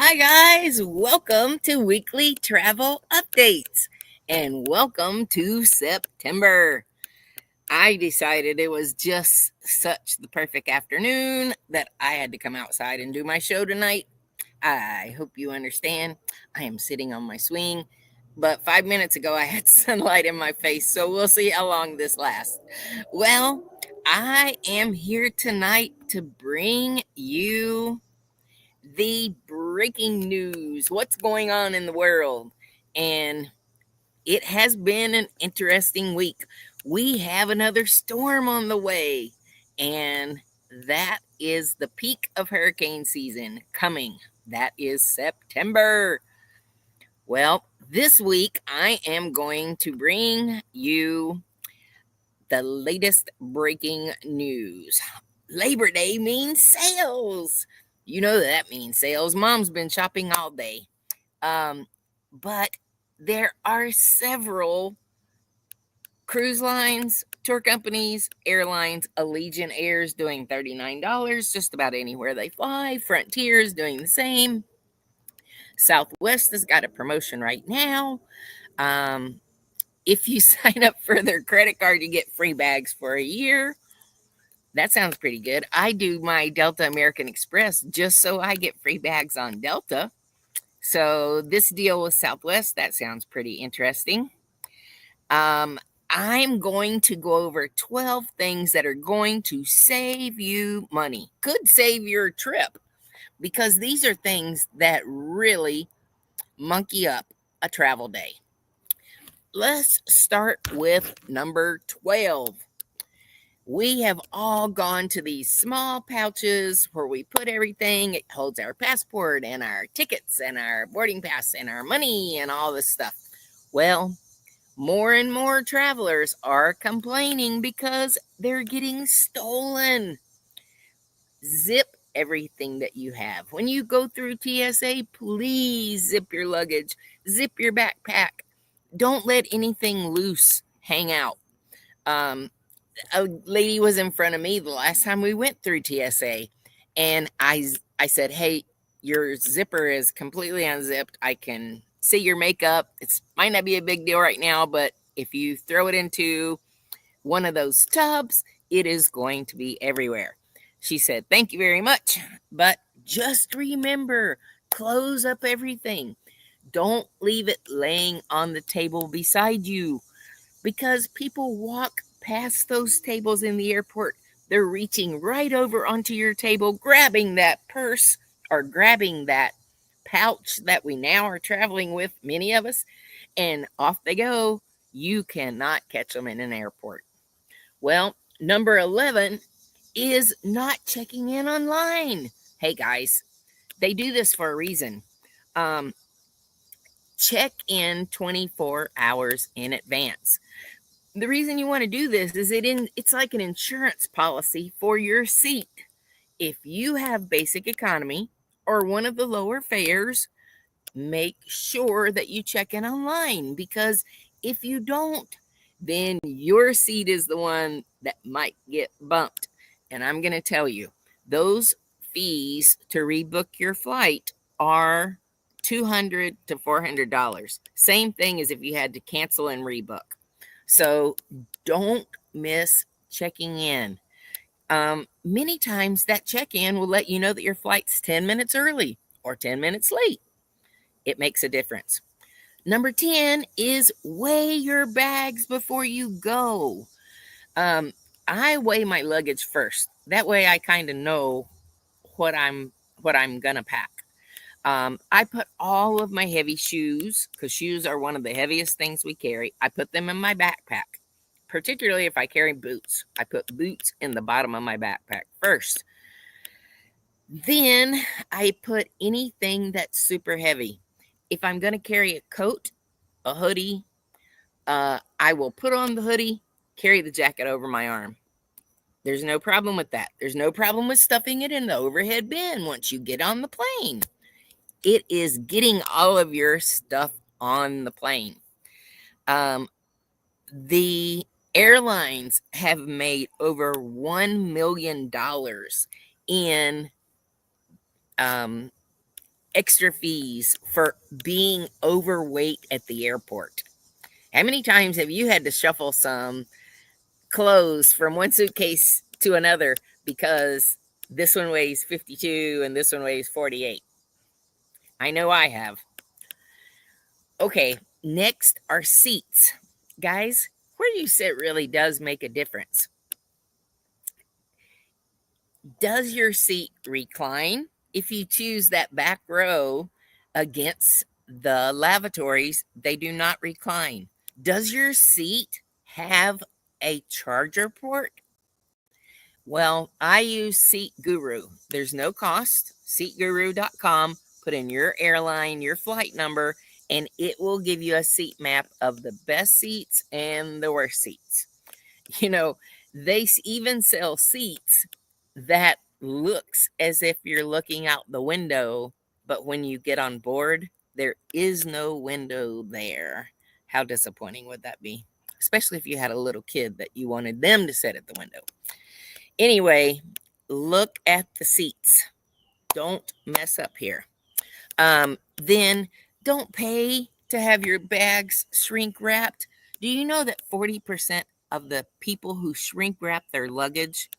Hi, guys. Welcome to Weekly Travel Updates and welcome to September. I decided it was just such the perfect afternoon that I had to come outside and do my show tonight. I hope you understand. I am sitting on my swing, but 5 minutes ago I had sunlight in my face, so we'll see how long this lasts. Well, I am here tonight to bring you the breaking news, what's going on in the world. And it has been an interesting week. We have another storm on the way, and that is the peak of hurricane season coming. That is September. Well, this week I am going to bring you the latest breaking news. Labor Day means sales. You know that means sales. Mom's been shopping all day. Um, but there are several cruise lines, tour companies, airlines. Allegiant Air's doing $39 just about anywhere they fly. Frontier's doing the same. Southwest has got a promotion right now. Um, if you sign up for their credit card, you get free bags for a year. That sounds pretty good. I do my Delta American Express just so I get free bags on Delta. So this deal with Southwest, that sounds pretty interesting. I'm going to go over 12 things that are going to save you money. Could save your trip because these are things that really monkey up a travel day. Let's start with number 12. We have all gone to these small pouches where we put everything. It holds our passport and our tickets and our boarding pass and our money and all this stuff. Well, more and more travelers are complaining because they're getting stolen. Zip everything that you have. When you go through TSA, please zip your luggage, zip your backpack. Don't let anything loose hang out. A lady was in front of me the last time we went through TSA, and I said, "Hey, your zipper is completely unzipped. I can see your makeup. It might not be a big deal right now, but if you throw it into one of those tubs, it is going to be everywhere." She said, "Thank you very much, but just remember, close up everything. Don't leave it laying on the table beside you." Because people walk past those tables in the airport. They're reaching right over onto your table, grabbing that purse or grabbing that pouch that we now are traveling with, many of us, and off they go. You cannot catch them in an airport. Well, number 11 is not checking in online. Hey, guys, they do this for a reason. Um, check in 24 hours in advance. The reason you want to do this is it's like an insurance policy for your seat. If you have basic economy or one of the lower fares, make sure that you check in online, because if you don't, then your seat is the one that might get bumped. And I'm going to tell you, those fees to rebook your flight are $200 to $400. Same thing as if you had to cancel and rebook. So don't miss checking in. Many times that check-in will let you know that your flight's 10 minutes early or 10 minutes late. It makes a difference. Number 10 is weigh your bags before you go. I weigh my luggage first. That way I kind of know what I'm gonna pack. I put all of my heavy shoes, because shoes are one of the heaviest things we carry. I put them in my backpack, particularly if I carry boots. I put boots in the bottom of my backpack first. Then I put anything that's super heavy. If I'm going to carry a coat, a hoodie, I will put on the hoodie, carry the jacket over my arm. There's no problem with that. There's no problem with stuffing it in the overhead bin once you get on the plane. It is getting all of your stuff on the plane. The airlines have made over $1 million in extra fees for being overweight at the airport. How many times have you had to shuffle some clothes from one suitcase to another because this one weighs 52 and this one weighs 48? I know I have. Okay, next are seats. Guys, where you sit really does make a difference. Does your seat recline? If you choose that back row against the lavatories, they do not recline. Does your seat have a charger port? Well, I use Seat Guru. There's no cost. SeatGuru.com. Put in your airline, your flight number, and it will give you a seat map of the best seats and the worst seats. You know, they even sell seats that looks as if you're looking out the window, but when you get on board, there is no window there. How disappointing would that be? Especially if you had a little kid that you wanted them to sit at the window. Anyway, look at the seats. Don't mess up here. Then don't pay to have your bags shrink wrapped. Do you know that 40% of the people who shrink wrap their luggage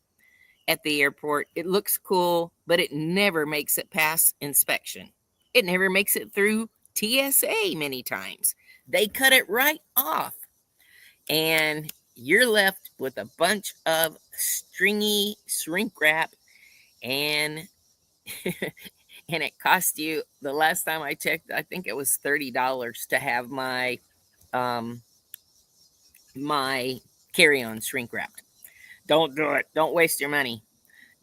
at the airport, it looks cool, but it never makes it past inspection. It never makes it through TSA many times. They cut it right off. And you're left with a bunch of stringy shrink wrap, and and it cost you, the last time I checked, I think it was $30 to have my carry-on shrink wrapped. Don't do it. Don't waste your money.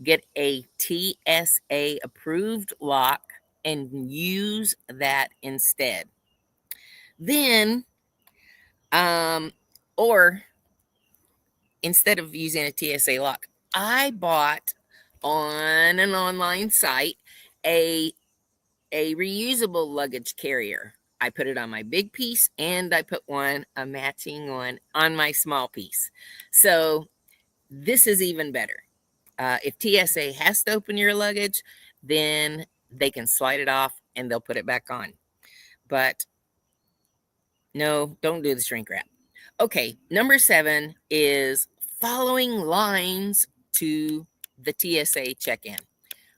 Get a TSA approved lock and use that instead. Then, or instead of using a TSA lock, I bought on an online site a reusable luggage carrier. I put it on my big piece and I put a matching one on my small piece. So this is even better. If TSA has to open your luggage, then they can slide it off and they'll put it back on. But no, don't do the shrink wrap. Okay, number 7 is following lines to the TSA check-in.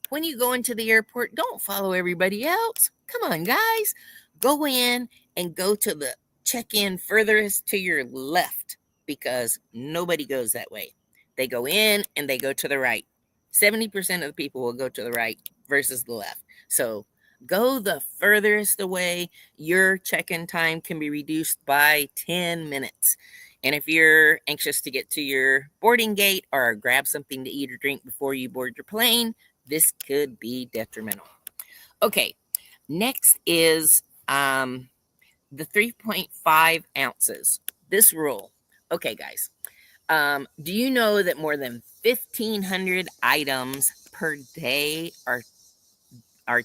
When you go into the airport, don't follow everybody else. Come on, guys. Go in and go to the check-in furthest to your left because nobody goes that way. They go in and they go to the right. 70% of the people will go to the right versus the left. So go the furthest away. Your check-in time can be reduced by 10 minutes. And if you're anxious to get to your boarding gate or grab something to eat or drink before you board your plane, this could be detrimental. Okay, next is the 3.5 ounces. This rule. Okay, guys. Do you know that more than 1,500 items per day are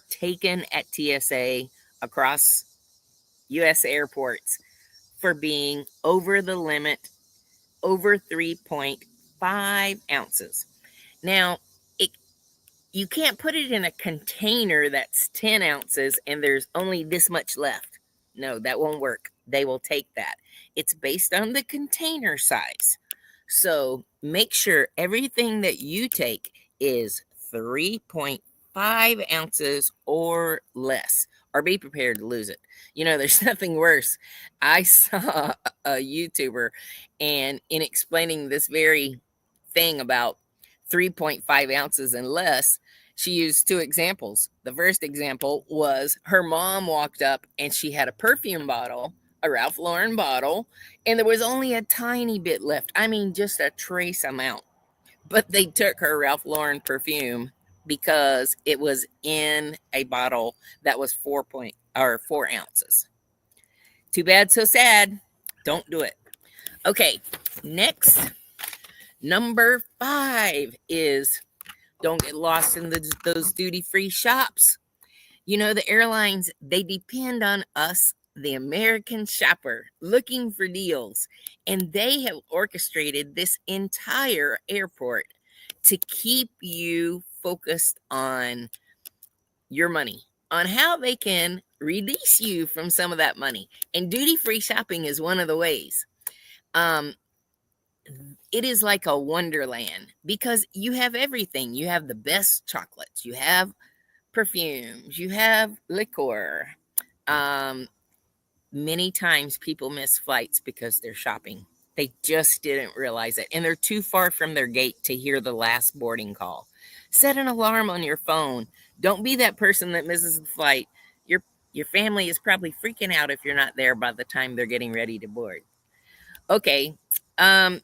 taken at TSA across U.S. airports for being over the limit, over 3.5 ounces? Now, you can't put it in a container that's 10 ounces and there's only this much left. No, that won't work. They will take that. It's based on the container size. So make sure everything that you take is 3.5 ounces or less, or be prepared to lose it. You know, there's nothing worse. I saw a YouTuber, and in explaining this very thing about 3.5 ounces and less, she used 2 examples. The first example was her mom walked up and she had a perfume bottle, a Ralph Lauren bottle, and there was only a tiny bit left. I mean, just a trace amount. But they took her Ralph Lauren perfume because it was in a bottle that was 4 ounces. Too bad, so sad. Don't do it. Okay, next, number 5 is don't get lost in those duty-free shops. You know, the airlines, they depend on us, the American shopper, looking for deals. And they have orchestrated this entire airport to keep you focused on your money, on how they can release you from some of that money. And duty-free shopping is one of the ways. Um, it is like a wonderland because you have everything. You have the best chocolates, you have perfumes, you have liquor. Um, Many times people miss flights because they're shopping. They just didn't realize it. And they're too far from their gate to hear the last boarding call. Set an alarm on your phone. Don't be that person that misses the flight. Your family is probably freaking out if you're not there by the time they're getting ready to board. Okay. Um,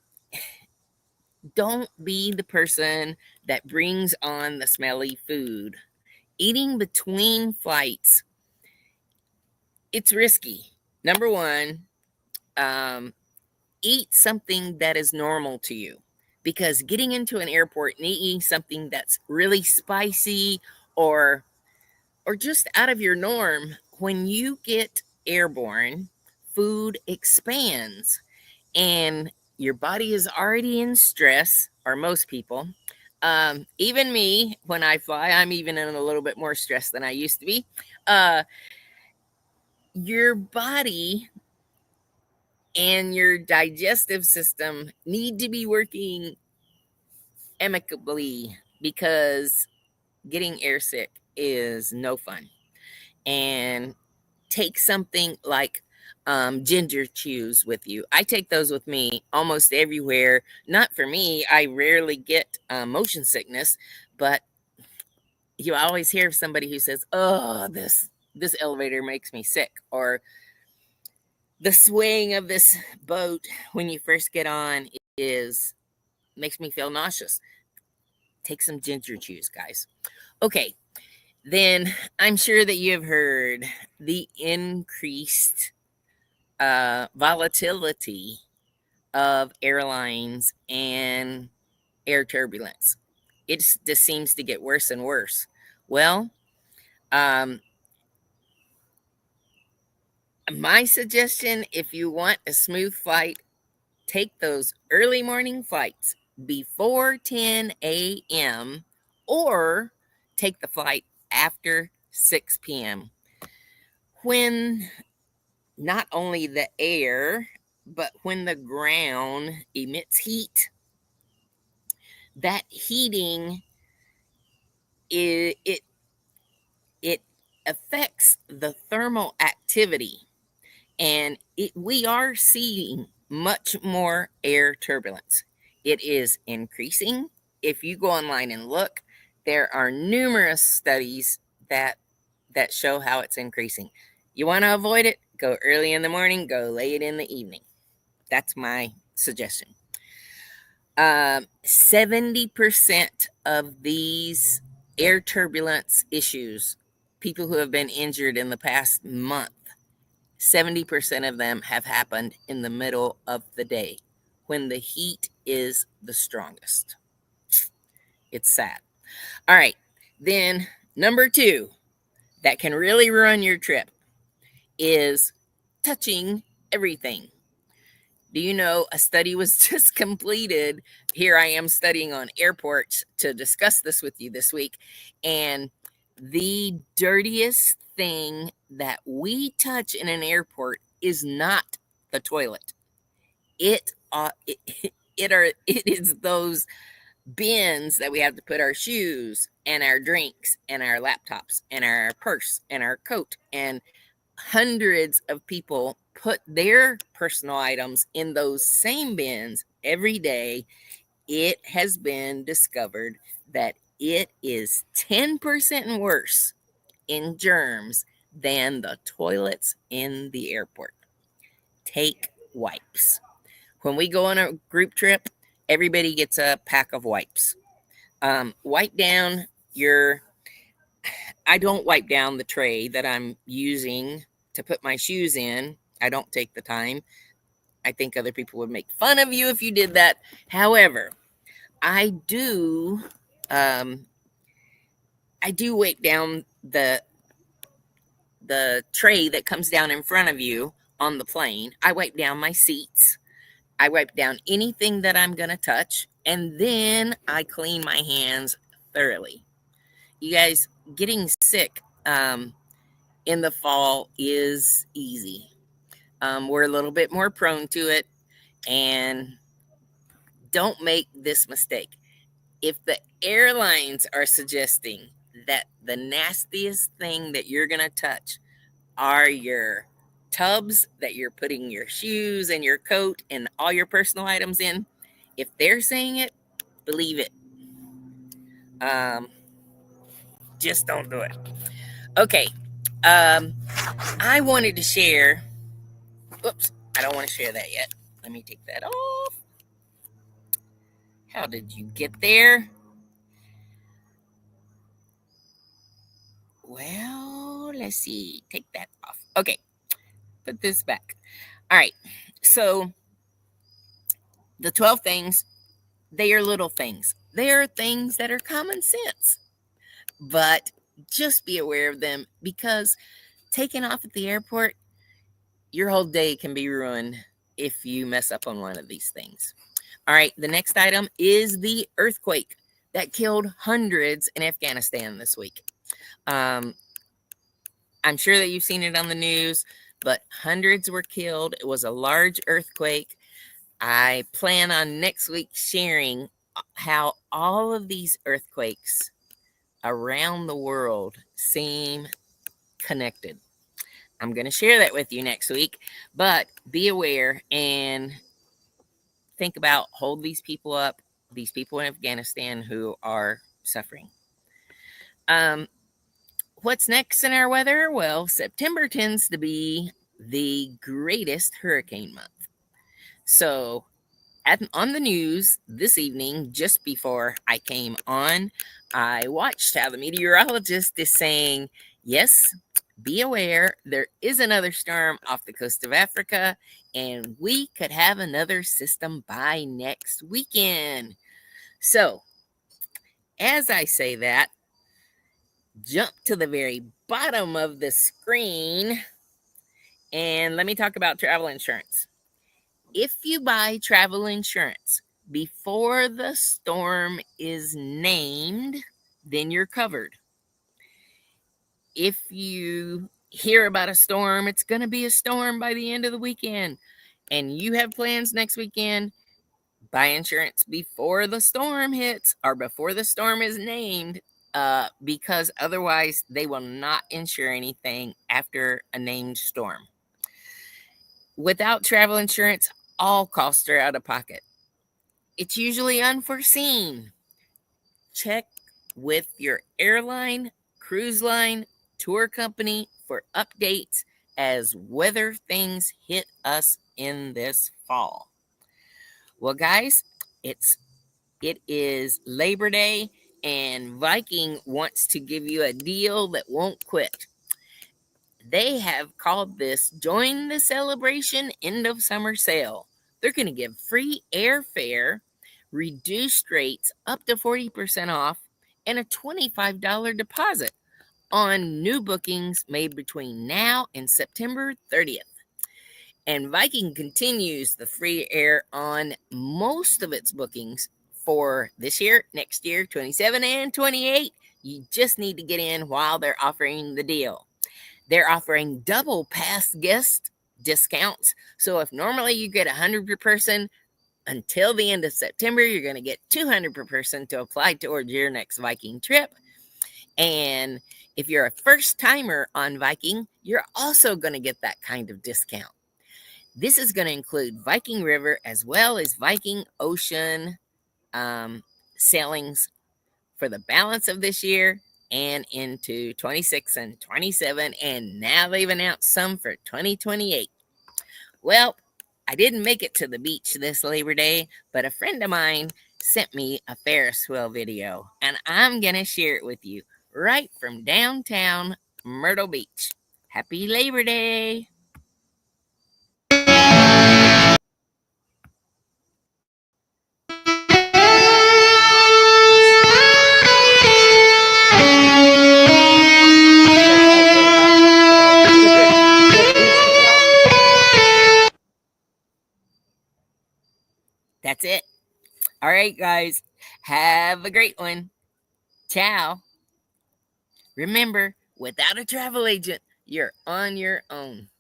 don't be the person that brings on the smelly food. Eating between flights, it's risky. Number one, eat something that is normal to you, because getting into an airport and eating something that's really spicy or just out of your norm, when you get airborne, food expands and your body is already in stress, or most people. Even me, when I fly, I'm even in a little bit more stress than I used to be. Your body and your digestive system need to be working amicably, because getting airsick is no fun. And take something like ginger chews with you. I take those with me almost everywhere. Not for me, I rarely get motion sickness, but you always hear somebody who says, "Oh, this elevator makes me sick," or the swaying of this boat when you first get on is makes me feel nauseous. Take some ginger chews, guys. Okay, then I'm sure that you have heard the increased volatility of airlines and air turbulence. It just seems to get worse and worse. Well, um, my suggestion, if you want a smooth flight, take those early morning flights before 10 a.m. or take the flight after 6 p.m. when not only the air, but when the ground emits heat, that heating it it affects the thermal activity, and we are seeing much more air turbulence. It is increasing. If you go online and look, there are numerous studies that show how it's increasing. You want to avoid it? Go early in the morning, go late in the evening. That's my suggestion. 70% of these air turbulence issues, people who have been injured in the past month, 70% of them have happened in the middle of the day when the heat is the strongest. It's sad. All right. Then, number two, that can really ruin your trip is touching everything. Do you know a study was just completed? Here I am studying on airports to discuss this with you this week. And the dirtiest thing that we touch in an airport is not the toilet. It is those bins that we have to put our shoes and our drinks and our laptops and our purse and our coat, and hundreds of people put their personal items in those same bins every day. It has been discovered that it is 10% worse in germs than the toilets in the airport. Take wipes. When we go on a group trip, everybody gets a pack of wipes. Wipe down your I don't wipe down the tray that I'm using to put my shoes in. I don't take the time. I think other people would make fun of you if you did that. However, I do wipe down the tray that comes down in front of you on the plane. I wipe down my seats. I wipe down anything that I'm going to touch, and then I clean my hands thoroughly. You guys, getting sick in the fall is easy. We're a little bit more prone to it, and don't make this mistake. If the airlines are suggesting that the nastiest thing that you're going to touch are your tubs that you're putting your shoes and your coat and all your personal items in, if they're saying it, believe it. Um, just don't do it. Okay. I wanted to share. Oops, I don't want to share that yet. Let me take that off. How did you get there? Well, let's see. Take that off. Okay, put this back. All right. So the 12 things, they are little things. They are things that are common sense. But just be aware of them, because taking off at the airport, your whole day can be ruined if you mess up on one of these things. All right, the next item is the earthquake that killed hundreds in Afghanistan this week. I'm sure that you've seen it on the news, but hundreds were killed. It was a large earthquake. I plan on next week sharing how all of these earthquakes around the world seem connected. I'm going to share that with you next week, but be aware and think about, hold these people up, these people in Afghanistan who are suffering. What's next in our weather? Well, September tends to be the greatest hurricane month. So on the news this evening, just before I came on, I watched how the meteorologist is saying, yes, be aware, there is another storm off the coast of Africa, and we could have another system by next weekend. So, as I say that, jump to the very bottom of the screen and let me talk about travel insurance. If you buy travel insurance before the storm is named, then you're covered. If you hear about a storm, it's going to be a storm by the end of the weekend, and you have plans next weekend, buy insurance before the storm hits or before the storm is named, because otherwise they will not insure anything after a named storm. Without travel insurance, all costs are out of pocket. It's usually unforeseen. Check with your airline, cruise line, tour company for updates as weather things hit us in this fall. Well, guys, it is Labor Day, and Viking wants to give you a deal that won't quit. They have called this Join the Celebration End of Summer Sale. They're going to give free airfare, reduced rates up to 40% off, and a $25 deposit on new bookings made between now and September 30th. And Viking continues the free air on most of its bookings for this year, next year, 27 and 28. You just need to get in while they're offering the deal. They're offering double pass guest discounts. So if normally you get $100 per person, until the end of September, you're going to get $200 per person to apply towards your next Viking trip. And if you're a first timer on Viking, you're also going to get that kind of discount. This is going to include Viking River as well as Viking Ocean sailings for the balance of this year and into 26 and 27. And now they've announced some for 2028. Well, I didn't make it to the beach this Labor Day, but a friend of mine sent me a Ferris wheel video, and I'm going to share it with you right from downtown Myrtle Beach. Happy Labor Day! That's it. All right, guys. Have a great one. Ciao. Remember, without a travel agent, You're on your own.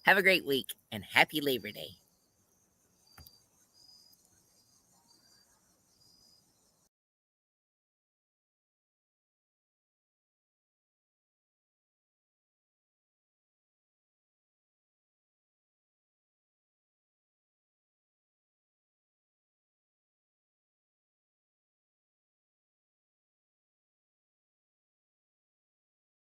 Have a great week and happy Labor Day.